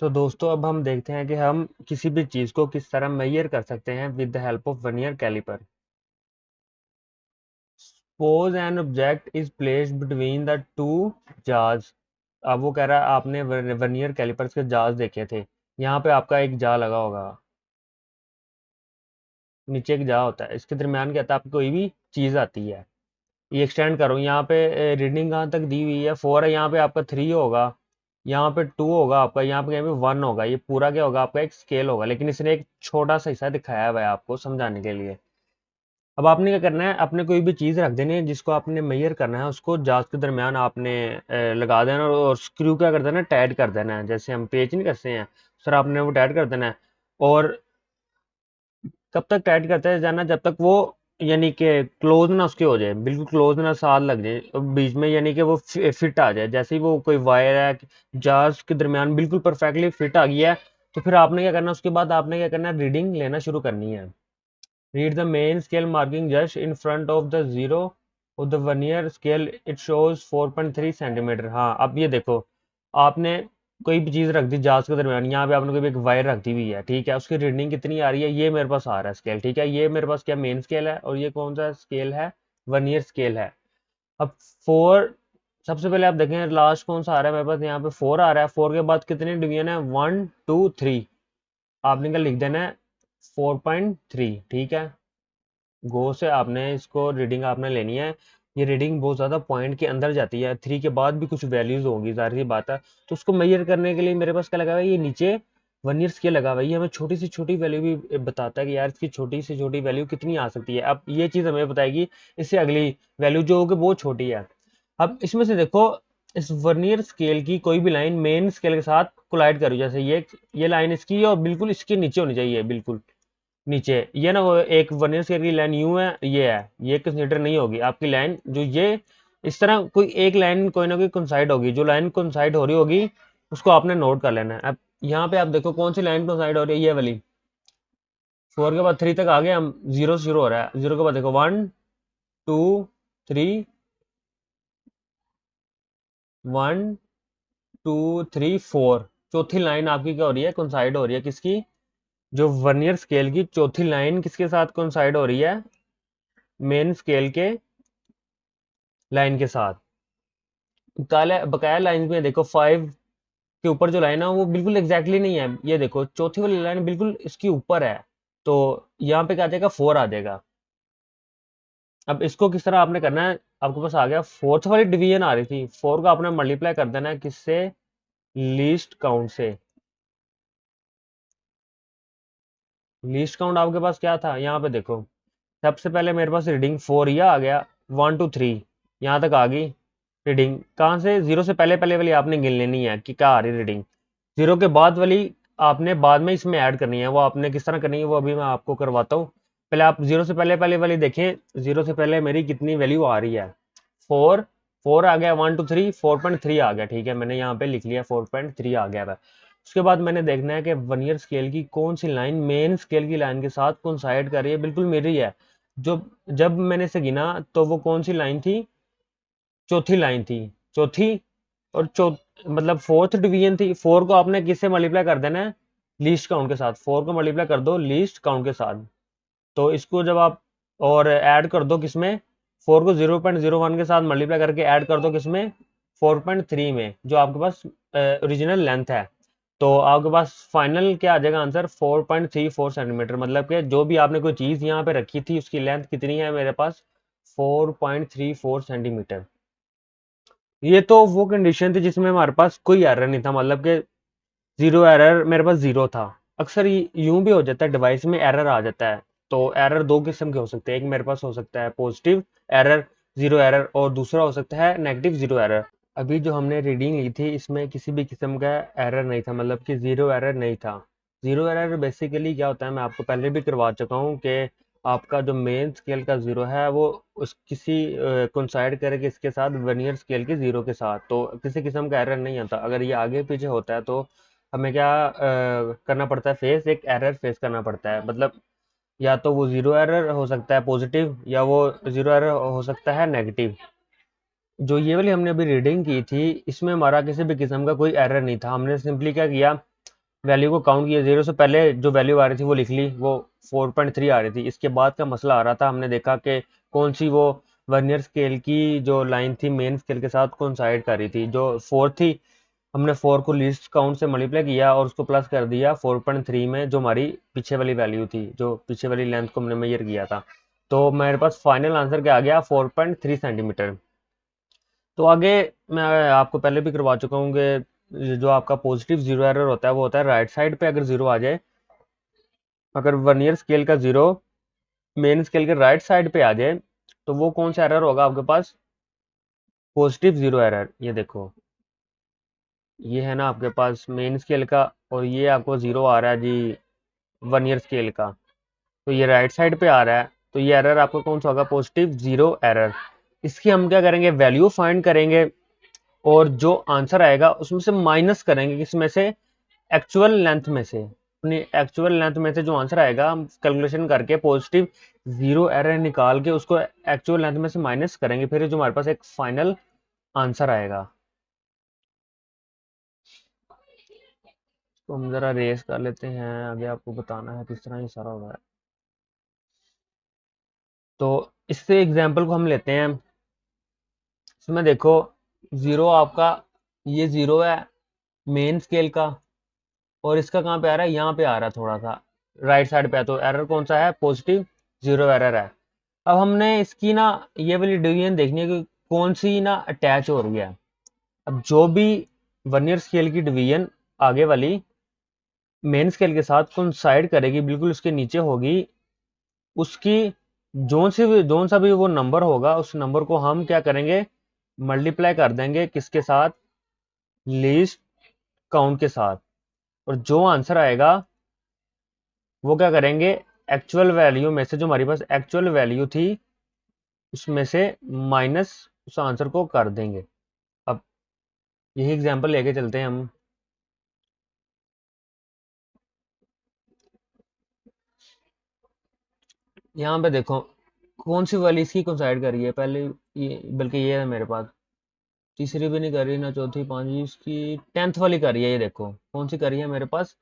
तो दोस्तों अब हम देखते हैं कि हम किसी भी चीज को किस तरह मेजर कर सकते हैं with the help of vernier calliper. Suppose an object is placed between the two जार्स। अब वो कह रहा है आपने वर्नियर कैलिपर्स के जार्स देखे थे। यहाँ पे आपका एक जार लगा होगा, नीचे एक जार होता है, इसके दरमियान क्या होता है, आपकी कोई भी चीज आती है। ये एक्सटेंड करो, यहाँ पे रीडिंग कहाँ तक दी हुई है, 4 है, यहाँ पे आपका 3 होगा, यहाँ पे 2 होगा आपका, यहाँ पे कहीं पे 1 होगा। ये पूरा क्या होगा, आपका एक स्केल होगा, लेकिन इसने एक छोटा सा हिस्सा दिखाया हुआ है आपको समझाने के लिए। अब आपने क्या करना है, अपने कोई भी चीज रख देनी है जिसको आपने मेजर करना है, उसको जांच के दरमियान आपने लगा देना और स्क्रू क्या कर देना है, टाइट कर देना है, जैसे हम पेच नहीं करते हैं सर, आपने वो टाइट कर देना है। और कब तक टाइट करते जाना, जब तक वो यानी कि क्लोज ना उसके हो जाए, बिल्कुल क्लोज ना साथ लग जाए और बीच में, यानी कि वो फिट आ जाए। जैसे ही वो कोई वायर है जार्स के दरमियान बिल्कुल परफेक्टली फिट आ गया है, तो फिर आपने क्या करना है, उसके बाद आपने क्या करना है, रीडिंग लेना शुरू करनी है। Read the main scale marking just in front of the zero of the vernier scale, it shows 4.3 centimetre. हाँ, अब ये देखो, आपने कोई भी चीज रख दी जांच के दरमियान, यहाँ पे आपने कोई भी एक वायर रख दी हुई है, ठीक है, उसकी रीडिंग कितनी आ रही है, ये मेरे पास आ रहा है स्केल, ठीक है, ये मेरे पास क्या मेन स्केल है, और ये कौन सा स्केल है, वर्नियर स्केल है। अब 4, सबसे पहले आप देखें लास्ट कौन सा आ रहा है मेरे पास, यहाँ पे 4 आ रहा है, 4 के बाद कितने डिवीजन है, 1 2 3, आपने क्या लिख देना है, 4.3, ठीक है। गो से आपने इसको रीडिंग आपने लेनी है। ये रीडिंग बहुत ज़्यादा पॉइंट के अंदर जाती है, 3 के बाद भी कुछ वैल्यूज होंगी, जाहिर सी बात है। तो उसको मेजर करने के लिए मेरे पास क्या लगा हुआ है, ये नीचे वर्नियर स्केल लगा हुआ है, ये हमें छोटी से छोटी वैल्यू भी बताता है कि यार इसकी छोटी से छोटी वैल्यू कितनी आ सकती है। अब ये चीज़ हमें बताएगी इससे अगली वैल्यू जो होगी वो छोटी है। अब इसमें से देखो, इस वर्नियर स्केल की कोई भी लाइन मेन स्केल के साथ कोलाइड करो, जैसे ये लाइन इसकी है और बिल्कुल इसके नीचे होनी चाहिए, बिल्कुल नीचे। ये ना वो एक वर्नियर स्केल की लाइन यूं है, ये कंसीडर नहीं होगी आपकी लाइन, जो ये इस तरह कोई एक लाइन कोई ना कोई कंसाइड होगी, जो लाइन कंसाइड हो रही होगी उसको आपने नोट कर लेना है। अब यहाँ पे आप देखो कौन सी लाइन कंसाइड हो रही है, ये वाली। 4 के बाद 3 तक आ गए हम, 0 से शुरू हो रहा है, 0 के बाद देखो 1 2 3 1 2 3 4, चौथी लाइन आपकी क्या हो रही है, कंसाइड हो रही है, किसकी, जो वर्नियर स्केल की चौथी लाइन किसके साथ कंसाइड हो रही है, मेन स्केल के लाइन के साथ। काला बकाया लाइन में देखो 5 के ऊपर जो लाइन है वो बिल्कुल एग्जैक्टली नहीं है, ये देखो चौथी वाली लाइन बिल्कुल इसके ऊपर है, तो यहाँ पे क्या आ जाएगा, 4 आ जाएगा। अब इसको किस तरह आपने करना है, आपके पास आ गया फोर्थ वाली डिवीजन आ रही थी, 4 को आपने मल्टीप्लाई कर देना है किससे, लीस्ट काउंट से। लीस्ट काउंट आपके पास क्या था, यहाँ पे देखो, सबसे पहले मेरे पास रीडिंग 4 यह आ गया, 1 2 3 यहाँ तक आ गई रीडिंग। कहाँ से, 0 से पहले पहले वाली आपने गिन लेनी है कि क्या आ रही रीडिंग। 0 के बाद वाली आपने बाद में इसमें ऐड करनी है, वो आपने किस तरह करनी है वो अभी मैं आपको करवाता हूँ। पहले आप 0 से पहले पहले वाली देखें, 0 से पहले मेरी कितनी वैल्यू आ रही है, 4। 4 आ गया, 1 2 3 4.3 आ गया, ठीक है, मैंने यहाँ पे लिख लिया 4.3 आ गया है। उसके बाद मैंने देखना है कि वर्नियर स्केल की कौन सी लाइन मेन स्केल की लाइन के साथ कोइंसाइड कर रही है, बिल्कुल मेरी है। जो जब मैंने इसे गिना तो वो कौन सी लाइन थी, चौथी लाइन थी, चौथी। और मतलब फोर्थ डिवीजन थी। 4 को आपने किससे मल्टीप्लाई कर देना है, लीस्ट काउंट के साथ, 4 को मल्टीप्लाई कर दो लीस्ट काउंट के साथ। तो इसको जब आप और ऐड कर दो किसमें, 4 को 0.01 के साथ मल्टीप्लाई करके ऐड कर दो किसमें, 4.3 में, जो आपके पास ओरिजिनल लेंथ है। तो आपके पास फाइनल क्या आ जाएगा आंसर, 4.34 सेंटीमीटर। मतलब कि जो भी आपने कोई चीज़ यहाँ पे रखी थी उसकी लेंथ कितनी है मेरे पास, 4.34 सेंटीमीटर। ये तो वो कंडीशन थी जिसमें हमारे पास कोई एरर नहीं था, मतलब कि जीरो एरर, मेरे पास जीरो था। अक्सर यूं भी हो जाता है डिवाइस में एरर आ जाता है। तो एरर दो किस्म के हो सकते हैं, एक मेरे पास हो सकता है पॉजिटिव एरर, जीरो एरर, और दूसरा हो सकता है नेगेटिव जीरो एरर। अभी जो हमने रीडिंग ली थी इसमें किसी भी किस्म का एरर नहीं था, मतलब कि जीरो एरर नहीं था। जीरो एरर बेसिकली क्या होता है, मैं आपको पहले भी करवा चुका हूँ कि आपका जो मेन स्केल का जीरो है वो उस किसी कोइंसाइड करे कि इसके साथ वर्नियर स्केल के जीरो के साथ, तो किसी किस्म का एरर नहीं आता। अगर ये आगे पीछे होता है तो हमें क्या करना पड़ता है, फेस एक एरर फेस करना पड़ता है। मतलब या तो वो जीरो एरर हो सकता है पॉजिटिव, या वो जीरो एरर हो सकता है नेगेटिव। जो ये वाली हमने अभी रीडिंग की थी इसमें हमारा किसी भी किस्म का कोई एरर नहीं था। हमने सिंपली क्या किया, वैल्यू को काउंट किया, 0 से पहले जो वैल्यू आ रही थी वो लिख ली, वो 4.3 आ रही थी। इसके बाद का मसला आ रहा था, हमने देखा कि कौन सी वो वर्नियर स्केल की जो लाइन थी मेन स्केल के साथ कोइंसाइड कर रही थी, जो 4 थी। हमने 4 को लीस्ट काउंट से मल्टीप्लाई किया और उसको प्लस कर दिया 4.3 में, जो हमारी पीछे वाली वैल्यू थी, जो पीछे वाली लेंथ को हमने मेजर किया था। तो मेरे पास फाइनल आंसर क्या आ गया, 4.3 सेंटीमीटर। तो आगे मैं आपको पहले भी करवा चुका हूँ कि जो आपका पॉजिटिव जीरो एरर होता है वो होता है राइट साइड पे अगर जीरो आ जाए। अगर वर्नियर स्केल का जीरो मेन स्केल के राइट साइड पे आ जाए तो वो कौन सा एरर होगा आपके पास, पॉजिटिव जीरो एरर। ये देखो, ये है ना आपके पास मेन स्केल का, और ये आपको जीरो आ रहा है जी वर्नियर स्केल का, तो ये राइट साइड पे आ रहा है। तो ये एरर आपका कौन सा होगा, पॉजिटिव जीरो एरर। इसकी हम क्या करेंगे, वैल्यू फाइंड करेंगे, और जो आंसर आएगा उसमें से माइनस करेंगे, किसमें से, एक्चुअल लेंथ में से। अपनी एक्चुअल लेंथ में से जो आंसर आएगा हम कैलकुलेशन करके पॉजिटिव जीरो एरर निकाल के उसको एक्चुअल लेंथ में से माइनस करेंगे, फिर जो हमारे पास एक फाइनल आंसर आएगा। तो हम जरा रेस कर लेते हैं, आगे आपको बताना है किस तरह ये सारा होगा। तो इससे एग्जाम्पल को हम लेते हैं। इसमें देखो, जीरो आपका, ये जीरो है मेन स्केल का, और इसका कहाँ पे आ रहा है, यहाँ पे आ रहा है थोड़ा सा राइट साइड पे है, तो एरर कौन सा है, पॉजिटिव जीरो एरर है। अब हमने इसकी ना ये वाली डिवीजन देखनी है कि कौन सी ना अटैच हो रही है। अब जो भी वर्नियर स्केल की डिवीजन आगे वाली मेन स्केल के साथ कोइंसाइड करेगी, बिल्कुल उसके नीचे होगी, उसकी जोन सा भी वो नंबर होगा, उस नंबर को हम क्या करेंगे, मल्टीप्लाई कर देंगे किसके साथ, लीस्ट काउंट के साथ। और जो आंसर आएगा वो क्या करेंगे, एक्चुअल वैल्यू में से, जो हमारे पास एक्चुअल वैल्यू थी उसमें से माइनस उस आंसर को कर देंगे। अब यही एग्जांपल लेके चलते हैं हम। यहाँ पे देखो कौन सी वाली इसकी कोसाइड कर रही है पहले, ये बल्कि ये है मेरे पास, तीसरी भी नहीं कर रही ना चौथी पांचवी, इसकी टेंथ वाली कर रही है। ये देखो कौन सी कर रही है मेरे पास,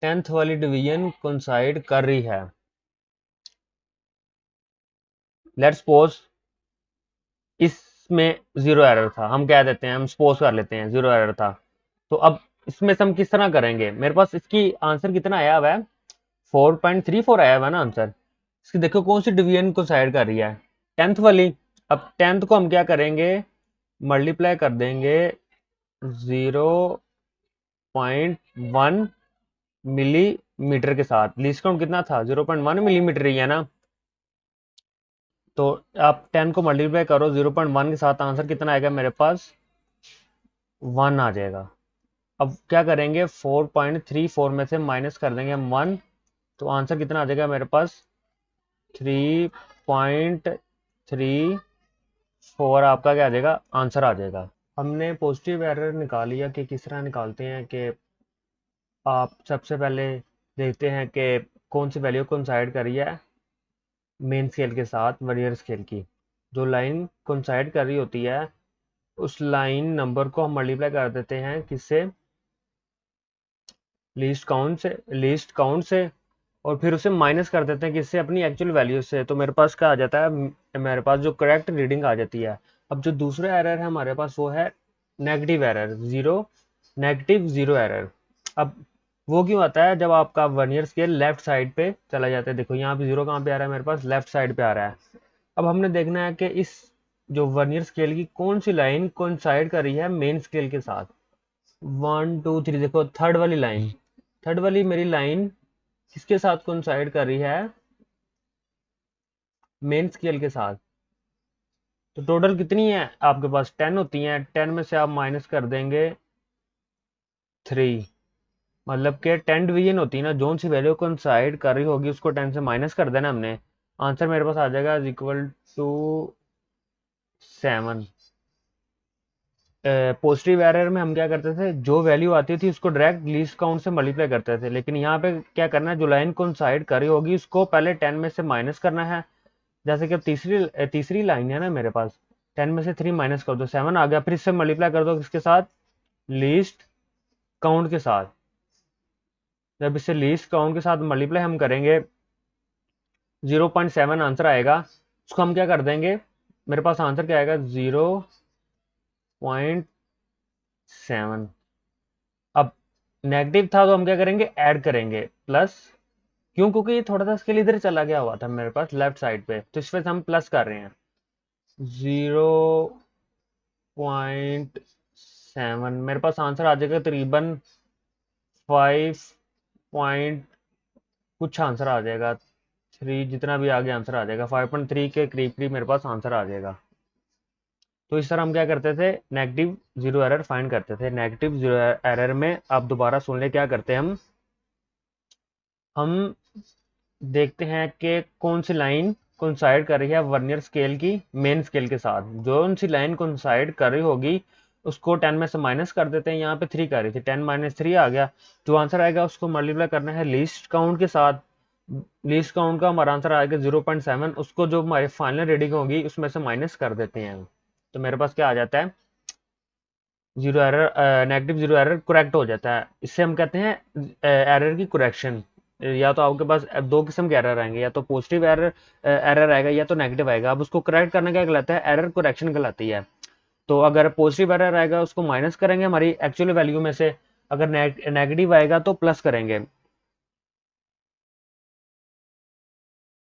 टेंथ वाली डिवीजन कोसाइड कर रही है। लेट्स सपोज इसमें जीरो एरर था, हम कह देते हैं, हम सपोज कर लेते हैं जीरो एरर था। तो अब इसमें से हम किस तरह करेंगे, मेरे पास इसकी आंसर कितना आया हुआ है, 4.34 आया हुआ है ना आंसर। इसकी देखो कौन सी डिवीजन को साइड कर रही है, टेंथ वाली। अब टेंथ को हम क्या करेंगे, मल्टीप्लाई कर देंगे 0.1 मिलीमीटर के साथ। लीस्ट काउंट कितना था, 0.1 मिलीमीटर ही है ना। तो आप 10 को मल्टीप्लाई करो 0.1 के साथ, आंसर कितना आएगा मेरे पास, 1 आ जाएगा। अब क्या करेंगे, 4.34 में से माइनस कर देंगे हम 1, तो आंसर कितना आ जाएगा मेरे पास, 3.34 आपका क्या आ जाएगा, आंसर आ जाएगा। हमने पॉजिटिव एरर निकाल लिया कि किस तरह निकालते हैं, कि आप सबसे पहले देखते हैं कि कौन सी वैल्यू कोइंसाइड कर रही है मेन स्केल के साथ वर्नियर स्केल की। जो लाइन कोइंसाइड कर रही होती है उस लाइन नंबर को हम मल्टीप्लाई कर देते हैं किससे, लीस्ट काउंट से, और फिर उसे माइनस कर देते हैं किससे, अपनी एक्चुअल वैल्यू से। तो मेरे पास क्या आ जाता है, मेरे पास जो करेक्ट रीडिंग आ जाती है। अब जो दूसरा एरर है हमारे पास वो है negative error, negative zero error. अब वो क्यों आता है, जब आपका वर्नियर स्केल लेफ्ट साइड पे चला जाता है। देखो यहाँ पे जीरो कहाँ पे आ रहा है, मेरे पास लेफ्ट साइड पे आ रहा है। अब हमने देखना है कि इस जो वर्नियर स्केल की कौन सी लाइन कोइंसाइड कर रही है मेन स्केल के साथ। 1 2 3, देखो थर्ड वाली लाइन, थर्ड वाली मेरी लाइन किसके साथ कोइंसाइड कर रही है, मेन स्केल के साथ। तो टोटल कितनी है आपके पास, 10 होती हैं, 10 में से आप माइनस कर देंगे 3, मतलब कि 10 डिवीजन होती है ना, जोन सी वैल्यू कोइंसाइड कर रही होगी उसको 10 से माइनस कर देना हमने। आंसर मेरे पास आ जाएगा इक्वल टू 7। पॉजिटिव एरर में हम क्या करते थे, जो वैल्यू आती थी उसको डायरेक्ट लीस्ट काउंट से मल्टीप्लाई करते थे, लेकिन यहाँ पे क्या करना है, जो लाइन कोइंसाइड कर रही होगी उसको पहले 10 में से माइनस करना है। जैसे कि अब तीसरी लाइन है ना मेरे पास, 10 में से 3 माइनस कर दो 7 आ गया, फिर इससे मल्टीप्लाई कर दो किसके साथ, लीस्ट काउंट के साथ। जब इसे लीस्ट काउंट के साथ मल्टीप्लाई हम करेंगे 0.7 आंसर आएगा। उसको हम क्या कर देंगे, मेरे पास आंसर क्या आएगा 0.7। अब नेगेटिव था तो हम क्या करेंगे, ऐड करेंगे प्लस, क्यों, क्योंकि ये थोड़ा सा स्केल इधर चला गया हुआ था मेरे पास लेफ्ट साइड पे, तो इस वजह से हम प्लस कर रहे हैं 0.7। मेरे पास आंसर आ जाएगा तकरीबन 5 कुछ आंसर आ जाएगा, 3 जितना भी आगे आंसर आ जाएगा 5.3 के करीब करीब मेरे पास आंसर आ जाएगा। तो इस तरह हम क्या करते थे, नेगेटिव जीरो एरर फाइंड करते थे। नेगेटिव जीरो एरर में आप दोबारा सुन ले क्या करते हैं हम देखते हैं कि कौन सी लाइन कोइंसाइड कर रही है वर्नियर स्केल की मेन स्केल के साथ। जो सी लाइन कोइंसाइड कर रही होगी उसको 10 में से माइनस कर देते हैं। यहाँ पे 3 कर रही थी, 10 माइनस 3 आ गया। जो आंसर आएगा उसको मल्टीप्लाई करना है लीस्ट काउंट के साथ। लीस्ट काउंट का हमारा आंसर आएगा 0.7, उसको जो हमारी फाइनल रीडिंग होगी उसमें से माइनस कर देते हैं। तो मेरे पास क्या आ जाता है, zero error, negative zero error correct हो जाता है। इससे हम कहते हैं एरर की करेक्शन। या तो आपके पास दो किस्म के एरर आएंगे, या तो पॉजिटिव एरर एरर आएगा या तो नेगेटिव आएगा। अब उसको करेक्ट करने का कहलाता है एरर करेक्शन कहलाती है। तो अगर पॉजिटिव एरर आएगा उसको माइनस करेंगे हमारी एक्चुअल वैल्यू में से, अगर नेगेटिव आएगा तो प्लस करेंगे।